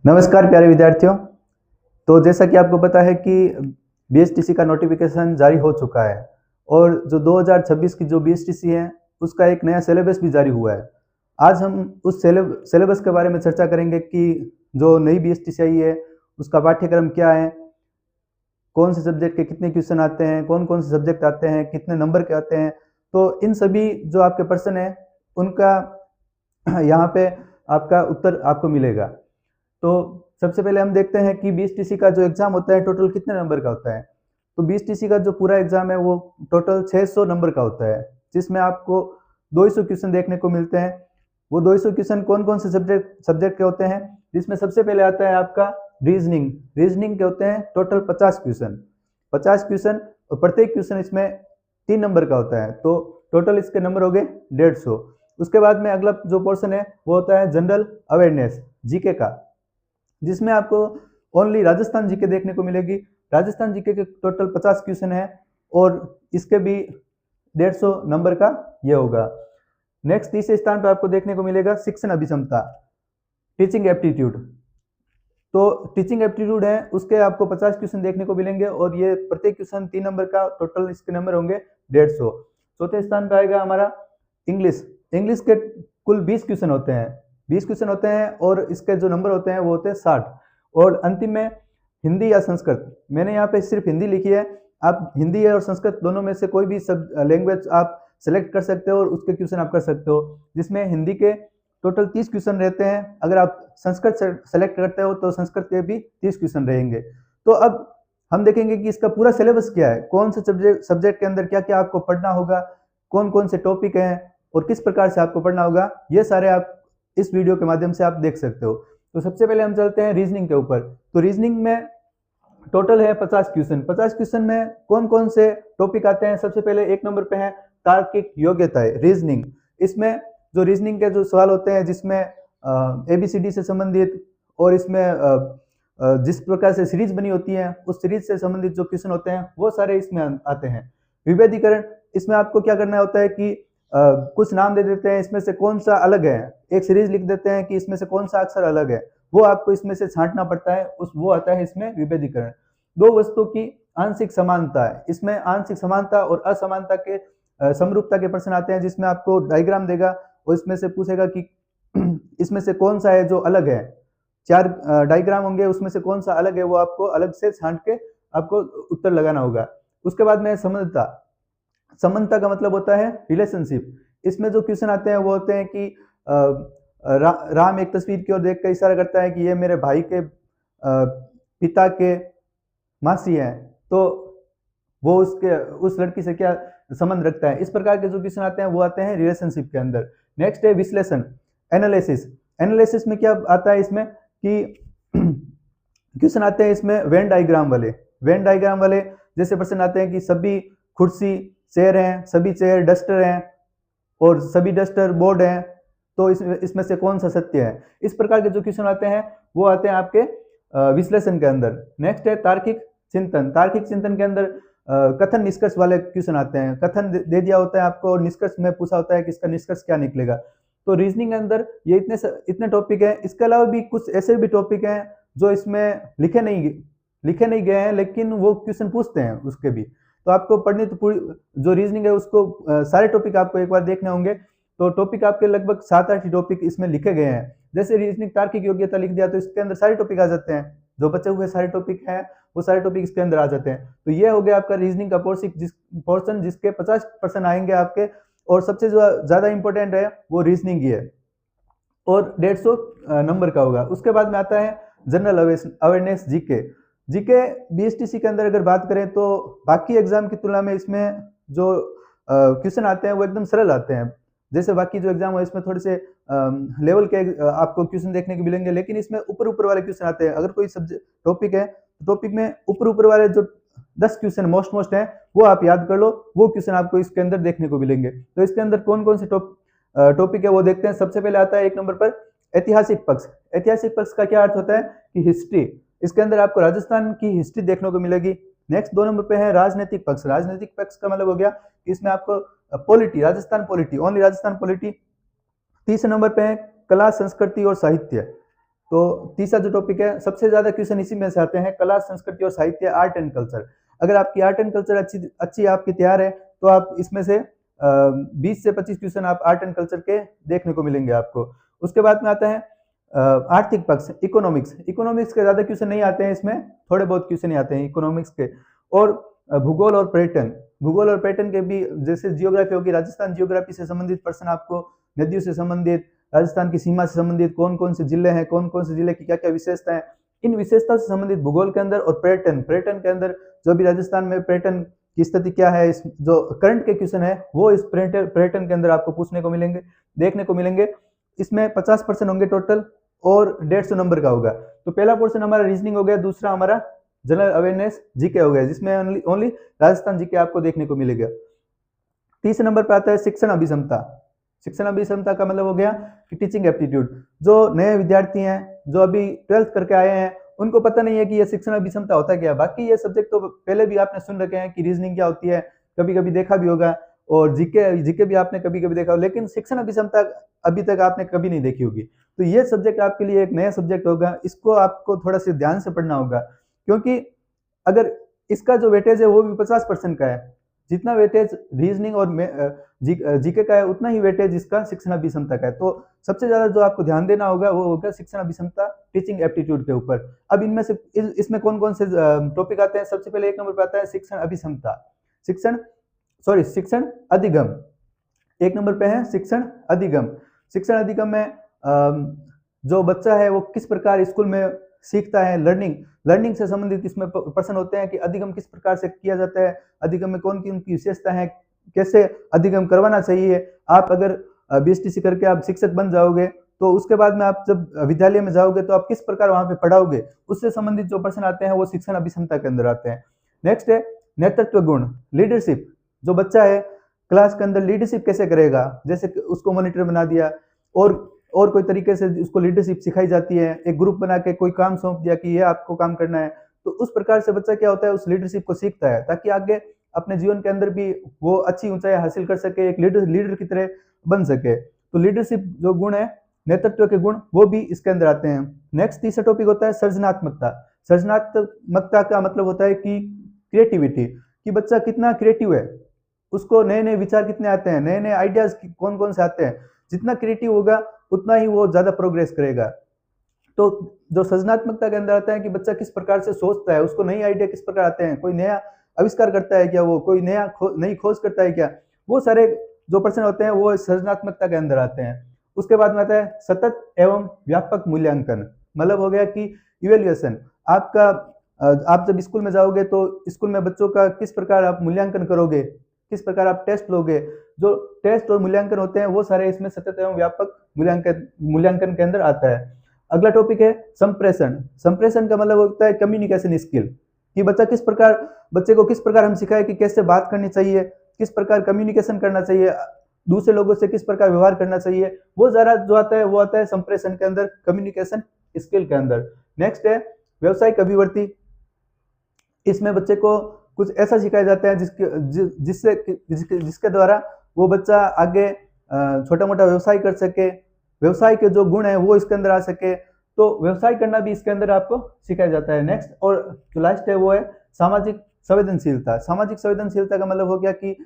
नमस्कार प्यारे विद्यार्थियों। तो जैसा कि आपको पता है कि बीएसटीसी का नोटिफिकेशन जारी हो चुका है और जो 2026 की जो बीएसटीसी है उसका एक नया सिलेबस भी जारी हुआ है। आज हम उस सिलेबस के बारे में चर्चा करेंगे कि जो नई बीएसटीसी आई है उसका पाठ्यक्रम क्या है, कौन से सब्जेक्ट के कितने क्वेश्चन आते हैं, कौन कौन से सब्जेक्ट आते हैं, कितने नंबर के आते हैं। तो इन सभी जो आपके प्रश्न हैं उनका यहाँ पे आपका उत्तर आपको मिलेगा। तो सबसे पहले हम देखते हैं कि बीएसटीसी का जो एग्जाम होता है टोटल कितने नंबर का होता है। तो बीएसटीसी का जो पूरा एग्जाम है वो टोटल 600 नंबर का होता है, जिसमें आपको 200 क्वेश्चन देखने को मिलते हैं। वो 200 क्वेश्चन कौन कौन से सब्जेक्ट के होते हैं, जिसमें सबसे पहले आता है आपका रीजनिंग के होते हैं टोटल 50 क्वेश्चन और प्रत्येक क्वेश्चन इसमें 3 नंबर का होता है। तो टोटल इसके नंबर हो गए 150। उसके बाद में अगला जो पोर्शन है वो होता है जनरल अवेयरनेस जीके का, जिसमें आपको ओनली राजस्थान जीके देखने को मिलेगी। राजस्थान जीके के टोटल 50 क्वेश्चन है और इसके भी 150 नंबर का ये होगा। नेक्स्ट तीसरे स्थान पर आपको देखने को मिलेगा शिक्षण अभिक्षमता, टीचिंग एप्टीट्यूड। तो टीचिंग एप्टीट्यूड है उसके आपको 50 क्वेश्चन देखने को मिलेंगे और ये प्रत्येक क्वेश्चन 3 नंबर का, टोटल इसके नंबर होंगे 150। चौथे स्थान पर आएगा हमारा इंग्लिश के कुल 20 क्वेश्चन होते हैं, 20 क्वेश्चन होते हैं और इसके जो नंबर होते हैं वो होते हैं 60। और अंतिम में हिंदी या संस्कृत, मैंने यहाँ पे सिर्फ हिंदी लिखी है, आप हिंदी और संस्कृत दोनों में से कोई भी सब लैंग्वेज आप सेलेक्ट कर सकते हो और उसके क्वेश्चन आप कर सकते हो, जिसमें हिंदी के टोटल 30 क्वेश्चन रहते हैं। अगर आप संस्कृत सेलेक्ट करते हो तो संस्कृत के भी 30 क्वेश्चन रहेंगे। तो अब हम देखेंगे कि इसका पूरा सिलेबस क्या है, कौन से सब्जेक्ट के अंदर क्या क्या आपको पढ़ना होगा, कौन कौन से टॉपिक हैं और किस प्रकार से आपको पढ़ना होगा, ये सारे आप इस वीडियो के माध्यम से आप देख सकते हो। तो सबसे पहले हम चलते हैं रीजनिंग के ऊपर। तो रीजनिंग में टोटल है 50 क्वेश्चन। 50 क्वेश्चन में कौन कौन से टॉपिक आते हैं, सबसे पहले 1 नंबर पे है तार्किक योग्यताएं रीजनिंग। इसमें जो रीजनिंग के जो सवाल होते हैं जिसमें ABCD से संबंधित और इसमें जिस प्रकार से सीरीज बनी होती है उस सीरीज से संबंधित जो क्वेश्चन होते हैं वो सारे इसमें आते हैं। विभेदीकरण, इसमें आपको क्या करना होता है कि कुछ नाम दे देते हैं, इसमें से कौन सा अलग है, एक सीरीज लिख देते हैं कि इसमें से कौन सा अक्षर अलग है, वो आपको इसमें से छांटना पड़ता है, वो आता है इसमें विभेदीकरण। दो वस्तुओं की आंशिक समानता है, इसमें आंशिक समानता और असमानता के समरूपता के प्रश्न आते हैं, जिसमें आपको डायग्राम देगा और इसमें से पूछेगा कि इसमें से कौन सा है जो अलग है। 4 डायग्राम होंगे, उसमें से कौन सा अलग है वो आपको अलग से छांट के आपको उत्तर लगाना होगा। उसके बाद में समानता का मतलब होता है रिलेशनशिप। इसमें जो क्वेश्चन आते हैं वो होते हैं कि राम एक तस्वीर की ओर देख कर इशारा करता है कि ये मेरे भाई के पिता के मासी हैं, तो वो उस लड़की से क्या संबंध रखता है। इस प्रकार के जो क्वेश्चन आते हैं वो आते हैं रिलेशनशिप के अंदर। नेक्स्ट है विश्लेषण, एनालिसिस में क्या आता है इसमें कि क्वेश्चन आते हैं इसमें वेन डायग्राम वाले जैसे प्रश्न आते हैं कि सभी कुर्सी चेयर हैं, सभी चेयर डस्टर हैं और सभी डस्टर बोर्ड हैं, तो इसमें से कौन सा सत्य है। इस प्रकार के जो क्वेश्चन आते हैं वो आते हैं आपके विश्लेषण के अंदर। नेक्स्ट है तार्किक चिंतन के अंदर कथन निष्कर्ष वाले क्वेश्चन आते हैं। कथन दे दिया होता है आपको और निष्कर्ष में पूछा होता है कि इसका निष्कर्ष क्या निकलेगा। तो रीजनिंग के अंदर ये इतने टॉपिक हैं। इसके अलावा भी कुछ ऐसे भी टॉपिक हैं जो इसमें लिखे नहीं गए हैं, लेकिन वो क्वेश्चन पूछते हैं उसके भी। तो आपको पढ़नी तो पूरी जो रीजनिंग है उसको सारे टॉपिक आपको एक बार देखने होंगे। तो टॉपिक आपके लगभग 7-8 टॉपिक इसमें लिखे गए हैं। जैसे रीजनिंग तार्किक योग्यता लिख दिया तो इसके अंदर सारे टॉपिक आ जाते हैं, जो बचे हुए सारे टॉपिक हैं वो सारे टॉपिक इसके अंदर आ जाते हैं। तो ये हो गया आपका रीजनिंग का पोर्शन जिसके 50% आएंगे आपके, और सबसे जो ज्यादा इंपॉर्टेंट है वो रीजनिंग ही है और 150 नंबर का होगा। उसके बाद में आता है जनरल अवेयरनेस जीके बीएसटीसी के अंदर अगर बात करें तो बाकी एग्जाम की तुलना में इसमें जो क्वेश्चन आते हैं वो एकदम सरल आते हैं। जैसे बाकी जो एग्जाम है इसमें थोड़े से लेवल के आपको क्वेश्चन देखने को मिलेंगे, लेकिन इसमें ऊपर वाले क्वेश्चन आते हैं। अगर कोई सब्जेक्ट टॉपिक है तो टॉपिक में ऊपर वाले जो 10 क्वेश्चन मोस्ट हैं वो आप याद कर लो, वो क्वेश्चन आपको इसके अंदर देखने को मिलेंगे। तो इसके अंदर कौन कौन से टॉपिक है वो देखते हैं। सबसे पहले आता है 1 नंबर पर ऐतिहासिक पक्ष का क्या अर्थ होता है कि हिस्ट्री। इसके अंदर आपको राजस्थान की हिस्ट्री देखने को मिलेगी। नेक्स्ट 2 नंबर पे है राजनीतिक पक्ष का मतलब हो गया कि इसमें आपको राजस्थान पॉलिटी। तीसरे नंबर पे है कला संस्कृति और साहित्य। तो तीसरा जो टॉपिक है, सबसे ज्यादा क्वेश्चन इसी में से आते हैं, कला संस्कृति और साहित्य, आर्ट एंड कल्चर। अगर आपकी आर्ट एंड कल्चर अच्छी आपकी तैयार है तो आप इसमें से 20 से 25 क्वेश्चन आप आर्ट एंड कल्चर के देखने को मिलेंगे आपको। उसके बाद में आता है आर्थिक पक्ष, इकोनॉमिक्स। इकोनॉमिक्स के ज्यादा क्वेश्चन नहीं आते हैं इसमें, थोड़े बहुत क्वेश्चन ही आते हैं इकोनॉमिक्स के। और भूगोल और पर्यटन, भूगोल और पर्यटन के भी, जैसे जियोग्राफी होगी, राजस्थान जियोग्राफी से संबंधित प्रश्न आपको, नदियों से संबंधित, राजस्थान की सीमा से संबंधित, कौन कौन से जिले हैं, कौन कौन से जिले की क्या क्या विशेषता है, इन विशेषताओं से संबंधित भूगोल के अंदर। और पर्यटन, पर्यटन के अंदर जो भी राजस्थान में पर्यटन की स्थिति क्या है, इस जो करंट के क्वेश्चन है वो इस पर्यटन के अंदर आपको पूछने को मिलेंगे, देखने को मिलेंगे। इसमें 50% होंगे टोटल और 150 नंबर का होगा। तो पहला पोर्शन हमारा रीजनिंग हो गया, दूसरा हमारा जनरल अवेयरनेस जीके हो गया, जिसमें ओनली राजस्थान जीके आपको देखने को मिलेगा। तीसरे नंबर पे आता है शिक्षण अभिक्षमता। शिक्षण अभिक्षमता का मतलब हो गया कि टीचिंग एप्टीट्यूड। जो नए विद्यार्थी हैं, जो अभी 12th करके आए हैं, उनको पता नहीं है कि ये शिक्षण अभिक्षमता होता क्या है। बाकी ये सब्जेक्ट तो पहले भी आपने सुन रखे हैं कि रीजनिंग क्या होती है, कभी कभी देखा भी होगा, और जीके भी आपने कभी कभी देखा होगा, लेकिन शिक्षण अभिक्षमता अभी तक आपने कभी नहीं देखी होगी। तो ये सब्जेक्ट आपके लिए एक नया सब्जेक्ट होगा, इसको आपको थोड़ा सा ध्यान से पढ़ना होगा, क्योंकि अगर इसका जो वेटेज है वो भी 50% का है। जितना वेटेज रीजनिंग और जीके का है, उतना ही वेटेज इसका शिक्षण अभिक्षमता का है। तो सबसे ज्यादा जो आपको ध्यान देना होगा वो होगा शिक्षण अभिक्षमता, टीचिंग एप्टीट्यूड के ऊपर। अब इनमें से इसमें कौन कौन से टॉपिक आते हैं? सबसे पहले 1 नंबर पर आता है शिक्षण अभिक्षमता, शिक्षण अधिगम। 1 नंबर पे है शिक्षण अधिगम। शिक्षण अधिगम में जो बच्चा है वो किस प्रकार स्कूल में सीखता है, लर्निंग से संबंधित इसमें प्रश्न होते हैं कि अधिगम किस प्रकार से किया जाता है, अधिगम में कौन की विशेषता है, कैसे अधिगम करवाना चाहिए। आप अगर बीएसटीसी करके आप शिक्षक बन जाओगे तो उसके बाद में आप जब विद्यालय में जाओगे तो आप किस प्रकार वहां पे पढ़ाओगे, उससे संबंधित जो प्रश्न आते हैं वो शिक्षण अभिक्षमता के अंदर आते हैं। नेक्स्ट है नेतृत्व गुण, लीडरशिप। जो बच्चा है क्लास के अंदर लीडरशिप कैसे करेगा, जैसे उसको मॉनिटर बना दिया और कोई तरीके से उसको लीडरशिप सिखाई जाती है, एक ग्रुप बना के कोई काम सौंप दिया कि ये आपको काम करना है, तो उस प्रकार से बच्चा क्या होता है उस लीडरशिप को सीखता है, ताकि आगे अपने जीवन के अंदर भी वो अच्छी ऊंचाई हासिल कर सके, एक लीडर की तरह बन सके। तो लीडरशिप जो गुण है, नेतृत्व के गुण, वो भी इसके अंदर आते हैं। नेक्स्ट तीसरा टॉपिक होता है सृजनात्मकता। सृजनात्मकता का मतलब होता है कि क्रिएटिविटी, कि बच्चा कितना क्रिएटिव है, उसको नए नए विचार कितने आते हैं, नए नए आइडियाज कौन कौन से आते हैं। जितना क्रिएटिव होगा उतना ही वो ज्यादा प्रोग्रेस करेगा। तो जो सृजनात्मकता के अंदर आता है कि बच्चा किस प्रकार से सोचता है, उसको नई आइडिया किस प्रकार आते हैं, कोई नया आविष्कार करता है क्या, वो कोई नई खोज करता है क्या, वो सारे जो प्रश्न होते हैं वो सृजनात्मकता के अंदर आते हैं। उसके बाद में आता है सतत एवं व्यापक मूल्यांकन। मतलब हो गया कि इवेल्युएशन, आपका आप जब स्कूल में जाओगे तो स्कूल में बच्चों का किस प्रकार आप मूल्यांकन करोगे, किस प्रकार आप टेस्ट लोगे, जो टेस्ट और मूल्यांकन होते हैं वो सारे इसमें सतत एवं व्यापक मूल्यांकन के अंदर आता है। अगला टॉपिक है संप्रेषण। संप्रेषण का मतलब होता है कम्युनिकेशन स्किल, कि बच्चे को किस प्रकार हम सिखाएं कि कैसे बात करनी चाहिए, किस प्रकार कम्युनिकेशन करना चाहिए, दूसरे लोगों से किस प्रकार व्यवहार करना चाहिए, वो जरा जो आता है वो आता है संप्रेषण के अंदर, कम्युनिकेशन स्किल के अंदर। नेक्स्ट है व्यवसायिक अभिवृद्धि। इसमें बच्चे को कुछ ऐसा सिखाया जाता है जिसके द्वारा वो बच्चा आगे छोटा मोटा व्यवसाय कर सके, व्यवसाय के जो गुण है वो इसके अंदर आ सके, तो व्यवसाय करना भी इसके अंदर आपको सिखाया जाता है। नेक्स्ट और जो लास्ट है वो है सामाजिक संवेदनशीलता। सामाजिक संवेदनशीलता का मतलब हो गया कि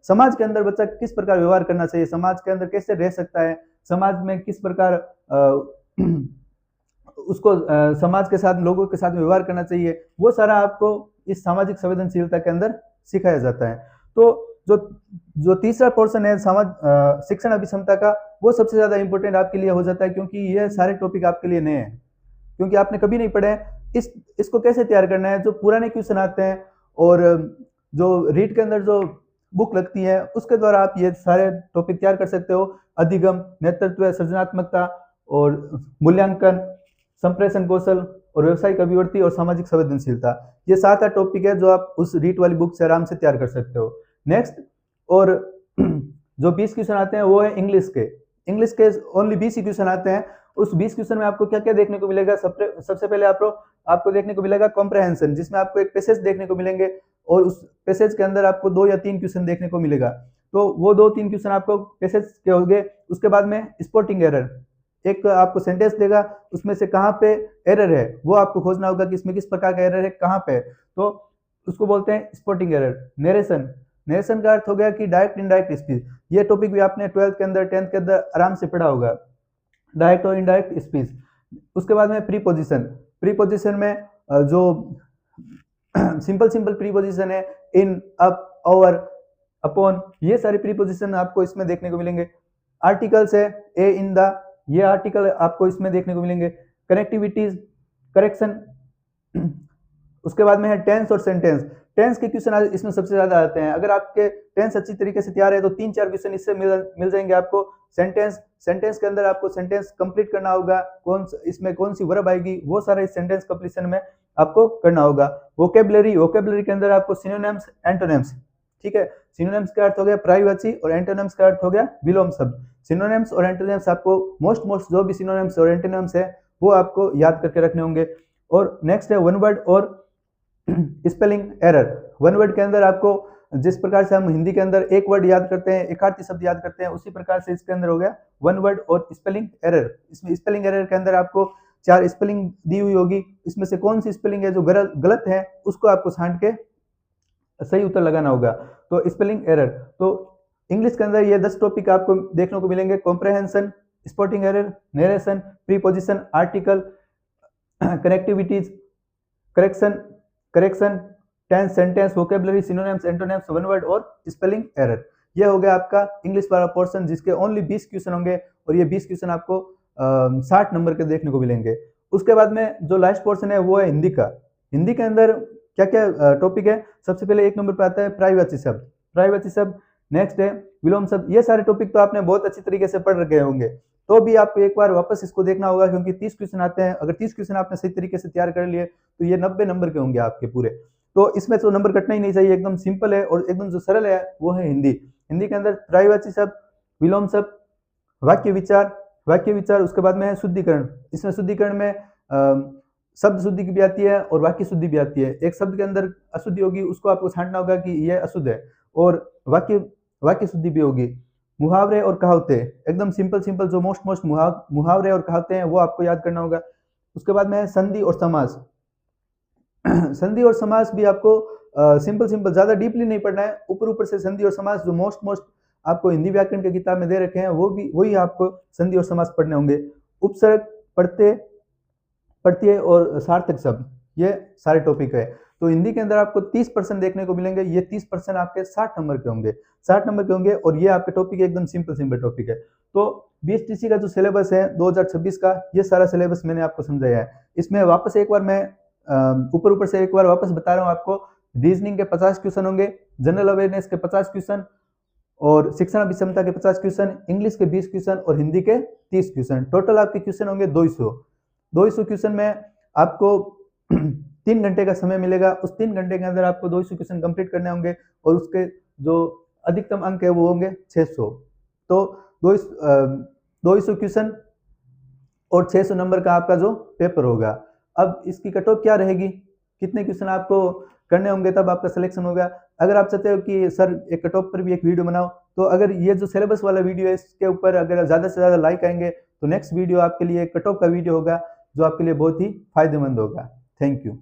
समाज के अंदर बच्चा किस प्रकार व्यवहार करना चाहिए, समाज के अंदर कैसे रह सकता है, समाज में किस प्रकार उसको समाज के साथ, लोगों के साथ व्यवहार करना चाहिए, वो सारा आपको इस सामाजिक संवेदनशीलता के अंदर सिखाया जाता है। तो जो तीसरा पोर्शन है शिक्षण अभिक्षमता का, वो सबसे ज्यादा इंपॉर्टेंट आपके लिए हो जाता है, क्योंकि ये सारे टॉपिक आपके लिए नए हैं, क्योंकि आपने कभी नहीं पढ़े हैं। इसको कैसे तैयार करना है, जो पुराने क्वेश्चन आते हैं और जो रीड के अंदर जो बुक लगती है उसके द्वारा आप ये सारे टॉपिक तैयार कर सकते हो। अधिगम, नेतृत्व, सृजनात्मकता और मूल्यांकन, संप्रेषण कौशल और व्यवसायिक अभिवृद्धि और सामाजिक संवेदनशीलता, ये 7-8 टॉपिक है जो आप उस रीट वाली बुक से आराम से तैयार कर सकते हो। नेक्स्ट और जो 20 क्वेश्चन आते हैं वो है इंग्लिश के ओनली 20 ही क्वेश्चन आते हैं। उस 20 क्वेश्चन में आपको क्या क्या देखने को मिलेगा? सबसे पहले आपको देखने को मिलेगा कॉम्प्रहेंशन, जिसमें आपको एक पैसेज देखने को मिलेंगे और उस पैसेज के अंदर आपको 2 या 3 क्वेश्चन देखने को मिलेगा। तो वो 2-3 क्वेश्चन आपको पैसेज के होंगे। उसके बाद में स्पॉटिंग एरर, एक आपको सेंटेंस देगा, उसमें से कहाँ पे एरर है वो आपको खोजना होगा कि इसमें किस प्रकार का एरर है, कहाँ पे। तो उसको बोलते हैं स्पॉटिंग एरर। नरेशन, नरेशन का अर्थ हो गया कि डायरेक्ट इनडायरेक्ट स्पीच। ये टॉपिक भी आपने 12th के अंदर 10th के अंदर आराम से पढ़ा होगा, डायरेक्ट और इनडायरेक्ट स्पीच। उसके बाद में प्रीपोजिशन। प्रीपोजिशन में जो सिंपल सिंपल प्रीपोजिशन है, इन, अप, ओवर, अपॉन, ये सारे प्रीपोजिशन आपको इसमें देखने को मिलेंगे। आर्टिकल्स है ए, इन, द, ये आर्टिकल आपको इसमें देखने को मिलेंगे। Connectivities, correction. उसके बाद में है टेंस और सेंटेंस। टेंस के क्वेश्चन इसमें सबसे ज्यादा आते हैं। अगर आपके टेंस अच्छी तरीके से तैयार है तो 3-4 क्वेश्चन इससे मिल जाएंगे आपको। सेंटेंस, सेंटेंस के अंदर आपको सेंटेंस कंप्लीट करना होगा, इसमें कौन सी वर्ब आएगी वो सारा इस सेंटेंस कंप्लीशन में आपको करना होगा। वोकेबलरी, वोकेबलरी के अंदर आपको सिनोनिम्स, एंटोनिम्स, ठीक है। सिनोनिम्स का अर्थ हो गया पर्यायवाची और एंटोनिम्स का अर्थ हो गया विलोम शब्द। सिनोनिम्स और एंटोनिम्स आपको मोस्ट जो भी सिनोनिम्स और एंटोनिम्स है वो आपको याद करके रखने होंगे। और नेक्स्ट है वन वर्ड और स्पेलिंग एरर। वन वर्ड के अंदर आपको जिस प्रकार से हम हिंदी के अंदर एक वर्ड याद करते हैं, एकार्थी शब्द याद करते हैं, उसी प्रकार से इसके अंदर हो गया वन वर्ड और स्पेलिंग एरर। इसमें स्पेलिंग एरर के अंदर आपको 4 स्पेलिंग दी हुई होगी, इसमें से कौन सी स्पेलिंग है जो गलत है उसको आपको छांट के सही उत्तर लगाना होगा। तो स्पेलिंग एरर। तो इंग्लिश के अंदर ये 10 टॉपिक आपको देखने को मिलेंगे। Comprehension, spotting error, narration, preposition, article, connectivities, correction, tense, sentence, vocabulary, synonyms, antonyms, one word और स्पेलिंग एरर। यह हो गया आपका इंग्लिश वाला पोर्शन, जिसके ओनली 20 क्वेश्चन होंगे और ये 20 क्वेश्चन आपको 60 नंबर के देखने को मिलेंगे। उसके बाद में जो लास्ट पोर्शन है वो है हिंदी का। हिंदी के अंदर क्या क्या टॉपिक है? सबसे पहले 1 नंबर पे आता है पर्यायवाची शब्द, पर्यायवाची शब्द। नेक्स्ट है विलोम शब्द। ये सारे टॉपिक तो आपने बहुत अच्छी तरीके से पढ़ रखे होंगे, तो भी आपको एक बार वापस इसको देखना होगा, क्योंकि 30 क्वेश्चन आते हैं। अगर 30 क्वेश्चन आपने सही तरीके से तैयार कर लिए तो ये 90 नंबर के होंगे आपके पूरे। तो इसमें तो नंबर कटना ही नहीं चाहिए, एकदम सिंपल है और एकदम जो सरल है वो है हिंदी। हिंदी के अंदर पर्यायवाची शब्द, विलोम शब्द, वाक्य विचार, वाक्य विचार। उसके बाद में है शुद्धिकरण। इसमें शुद्धिकरण में शब्द शुद्धि की भी आती है और वाक्य शुद्धि भी आती है। एक शब्द के अंदर अशुद्धि होगी, उसको आपको छांटना होगा कि यह अशुद्ध है, और वाक्य शुद्धि भी होगी। मुहावरे और कहावतें, एकदम सिंपल जो मोस्ट मुहावरे और कहावतें हैं वो आपको याद करना होगा। उसके बाद में है संधि और समास। संधि और समास भी आपको सिंपल ज्यादा डीपली नहीं पढ़ना है, ऊपर से संधि और समास जो मोस्ट आपको हिंदी व्याकरण के किताब में दे रखे हैं वही आपको संधि और समास पढ़ने होंगे। उपसर्ग, प्रत्यय और सार्थक शब्द, ये सारे टॉपिक है। तो हिंदी के अंदर आपको 30% देखने को मिलेंगे। ये 30% आपके 60 नंबर के होंगे, 60 नंबर के होंगे, और ये आपके टॉपिक एकदम सिंपल टॉपिक है। तो बीएसटीसी का जो सिलेबस है 2026 का, ये सारा सिलेबस मैंने आपको समझाया है। इसमें वापस एक बार मैं ऊपर से एक बार वापस बता रहा हूँ आपको। रीजनिंग के 50 क्वेश्चन होंगे, जनरल अवेयरनेस के 50 क्वेश्चन, और शिक्षण अभिक्षमता के 50 क्वेश्चन, इंग्लिश के 20 क्वेश्चन और हिंदी के 30 क्वेश्चन। टोटल आपके क्वेश्चन होंगे 200 क्वेश्चन में आपको 3 घंटे का समय मिलेगा। उस 3 घंटे के अंदर आपको 200 क्वेश्चन कंप्लीट करने होंगे, और उसके जो अधिकतम अंक है वो होंगे 600। तो 200 क्वेश्चन और 600 नंबर का आपका जो पेपर होगा। अब इसकी कट ऑफ क्या रहेगी, कितने क्वेश्चन आपको करने होंगे, तब आपका सिलेक्शन होगा। अगर आप चाहते हो कि सर एक कट ऑफ पर भी एक वीडियो बनाओ, तो अगर ये जो सिलेबस वाला वीडियो है इसके ऊपर अगर ज़्यादा से ज़्यादा लाइक आएंगे तो नेक्स्ट वीडियो आपके लिए कट ऑफ का वीडियो होगा, जो आपके लिए बहुत ही फायदेमंद होगा। Thank you.